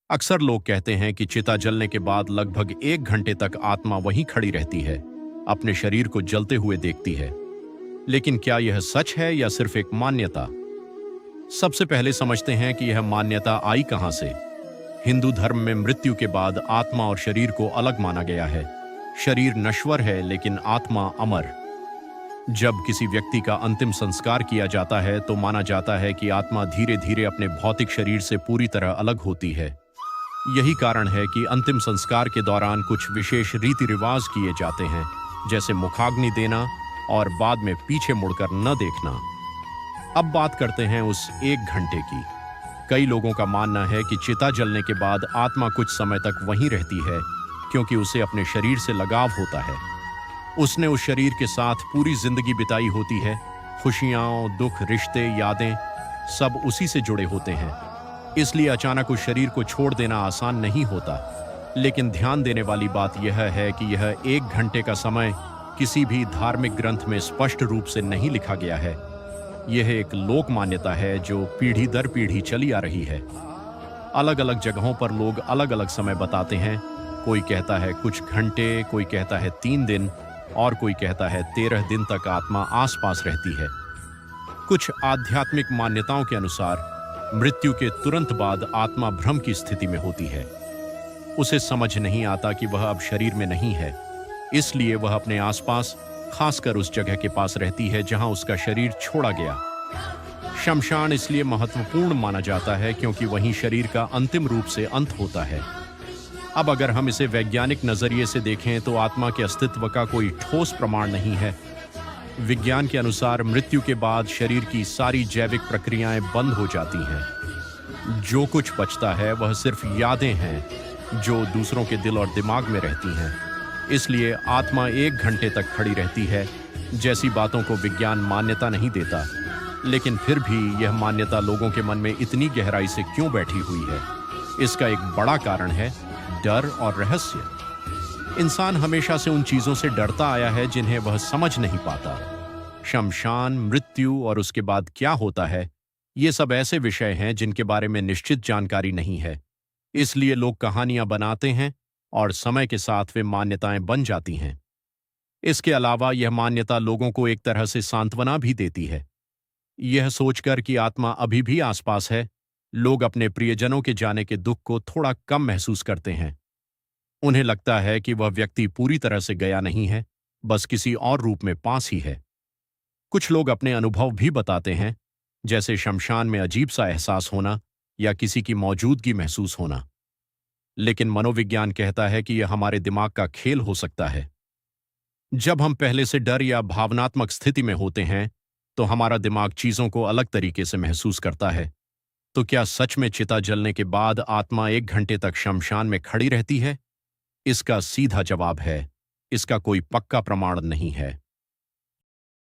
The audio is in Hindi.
अक्सर लोग कहते हैं कि चिता जलने के बाद लगभग 1 घंटे तक आत्मा वहीं खड़ी रहती है, अपने शरीर को जलते हुए देखती है। लेकिन क्या यह सच है या सिर्फ एक मान्यता? सबसे पहले समझते हैं कि यह मान्यता आई कहां से। हिंदू धर्म में मृत्यु के बाद आत्मा और शरीर को अलग माना गया है। शरीर नश्वर है लेकिन आत्मा अमर। जब किसी व्यक्ति का अंतिम संस्कार किया जाता है तो माना जाता है कि आत्मा धीरे धीरे अपने भौतिक शरीर से पूरी तरह अलग होती है। यही कारण है कि अंतिम संस्कार के दौरान कुछ विशेष रीति रिवाज किए जाते हैं, जैसे मुखाग्नि देना और बाद में पीछे मुड़कर न देखना। अब बात करते हैं उस 1 घंटे की। कई लोगों का मानना है कि चिता जलने के बाद आत्मा कुछ समय तक वहीं रहती है, क्योंकि उसे अपने शरीर से लगाव होता है। उसने उस शरीर के साथ पूरी जिंदगी बिताई होती है। खुशियां, दुख, रिश्ते, यादें सब उसी से जुड़े होते हैं। इसलिए अचानक उस शरीर को छोड़ देना आसान नहीं होता। लेकिन ध्यान देने वाली बात यह है कि यह 1 घंटे का समय किसी भी धार्मिक ग्रंथ में स्पष्ट रूप से नहीं लिखा गया है। यह एक लोक मान्यता है जो पीढ़ी दर पीढ़ी चली आ रही है। अलग अलग जगहों पर लोग अलग अलग समय बताते हैं। कोई कहता है कुछ घंटे, कोई कहता है 3 दिन और कोई कहता है 13 दिन तक आत्मा आसपास रहती है। कुछ आध्यात्मिक मान्यताओं के अनुसार मृत्यु के तुरंत बाद आत्मा भ्रम की स्थिति में होती है। उसे समझ नहीं आता कि वह अब शरीर में नहीं है, इसलिए वह अपने आसपास, खासकर उस जगह के पास रहती है जहां उसका शरीर छोड़ा गया। शमशान इसलिए महत्वपूर्ण माना जाता है क्योंकि वहीं शरीर का अंतिम रूप से अंत होता है। अब अगर हम इसे वैज्ञानिक नजरिए से देखें तो आत्मा के अस्तित्व का कोई ठोस प्रमाण नहीं है। विज्ञान के अनुसार मृत्यु के बाद शरीर की सारी जैविक प्रक्रियाएं बंद हो जाती हैं। जो कुछ बचता है वह सिर्फ यादें हैं जो दूसरों के दिल और दिमाग में रहती हैं। इसलिए आत्मा 1 घंटे तक खड़ी रहती है जैसी बातों को विज्ञान मान्यता नहीं देता। लेकिन फिर भी यह मान्यता लोगों के मन में इतनी गहराई से क्यों बैठी हुई है? इसका एक बड़ा कारण है डर और रहस्य। इंसान हमेशा से उन चीजों से डरता आया है जिन्हें वह समझ नहीं पाता। शमशान, मृत्यु और उसके बाद क्या होता है, ये सब ऐसे विषय हैं जिनके बारे में निश्चित जानकारी नहीं है। इसलिए लोग कहानियां बनाते हैं और समय के साथ वे मान्यताएं बन जाती हैं। इसके अलावा यह मान्यता लोगों को एक तरह से सांत्वना भी देती है। यह सोचकर कि आत्मा अभी भी आसपास है, लोग अपने प्रियजनों के जाने के दुख को थोड़ा कम महसूस करते हैं। उन्हें लगता है कि वह व्यक्ति पूरी तरह से गया नहीं है, बस किसी और रूप में पास ही है। कुछ लोग अपने अनुभव भी बताते हैं, जैसे शमशान में अजीब सा एहसास होना या किसी की मौजूदगी महसूस होना। लेकिन मनोविज्ञान कहता है कि यह हमारे दिमाग का खेल हो सकता है। जब हम पहले से डर या भावनात्मक स्थिति में होते हैं तो हमारा दिमाग चीजों को अलग तरीके से महसूस करता है। तो क्या सच में चिता जलने के बाद आत्मा 1 घंटे तक शमशान में खड़ी रहती है? इसका सीधा जवाब है, इसका कोई पक्का प्रमाण नहीं है।